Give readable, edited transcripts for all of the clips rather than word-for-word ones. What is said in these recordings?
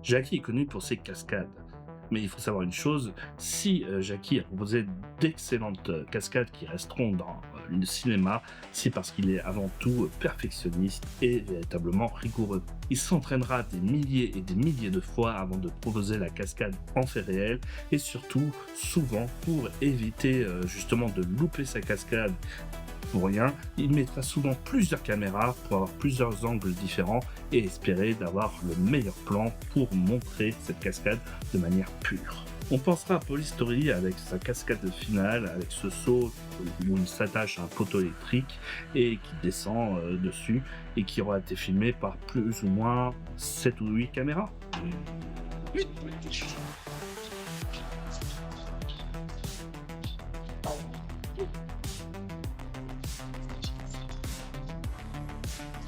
Jackie est connu pour ses cascades. Mais il faut savoir une chose, si Jackie a proposé d'excellentes cascades qui resteront dans le cinéma, c'est parce qu'il est avant tout perfectionniste et véritablement rigoureux. Il s'entraînera des milliers et des milliers de fois avant de proposer la cascade en fait réel et surtout, souvent, pour éviter justement de louper sa cascade pour rien, il mettra souvent plusieurs caméras pour avoir plusieurs angles différents et espérer d'avoir le meilleur plan pour montrer cette cascade de manière pure. On pensera à Police Story avec sa cascade finale, avec ce saut où il s'attache à un poteau électrique et qui descend dessus et qui aura été filmé par plus ou moins 7 ou 8 caméras.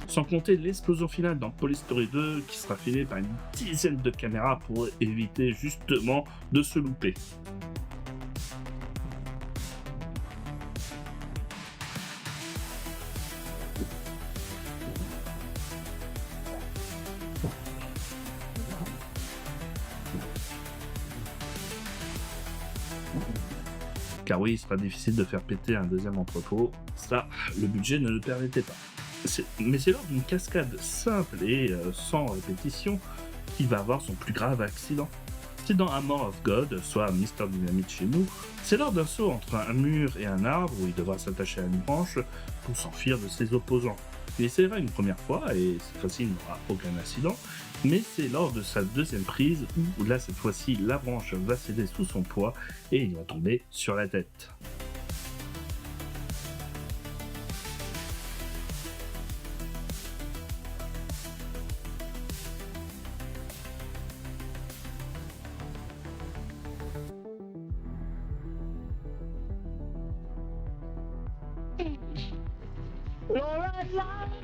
Sans compter l'explosion finale dans Police Story 2 qui sera filmée par une dizaine de caméras pour éviter justement de se louper. Car oui, il sera difficile de faire péter un deuxième entrepôt, ça, le budget ne le permettait pas. Mais c'est lors d'une cascade simple et sans répétition qu'il va avoir son plus grave accident. C'est dans Armor of God, soit Mister Dynamite chez nous, c'est lors d'un saut entre un mur et un arbre où il devra s'attacher à une branche pour s'enfuir de ses opposants. Il essaiera une première fois et cette fois-ci il n'aura aucun accident, mais c'est lors de sa deuxième prise où là cette fois-ci la branche va céder sous son poids et il va tomber sur la tête.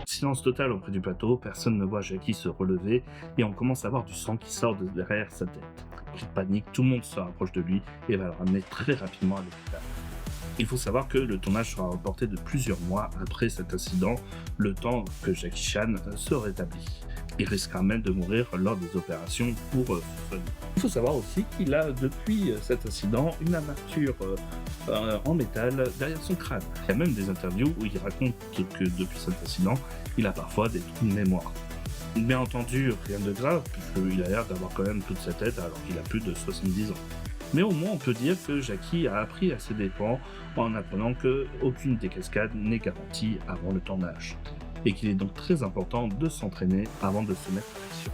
Silence total auprès du plateau, personne ne voit Jackie se relever et on commence à voir du sang qui sort de derrière sa tête. Pris de panique, tout le monde se rapproche de lui et va le ramener très rapidement à l'hôpital. Il faut savoir que le tournage sera reporté de plusieurs mois après cet incident, le temps que Jackie Chan se rétablit. Il risquera même de mourir lors des opérations pour se soigner. Il faut savoir aussi qu'il a depuis cet incident une amerture en métal derrière son crâne. Il y a même des interviews où il raconte que depuis cet incident, il a parfois des trous de mémoire. Bien entendu, rien de grave, puisqu'il a l'air d'avoir quand même toute sa tête alors qu'il a plus de 70 ans. Mais au moins on peut dire que Jackie a appris à ses dépens en apprenant qu'aucune des cascades n'est garantie avant le tournage, et qu'il est donc très important de s'entraîner avant de se mettre à l'action.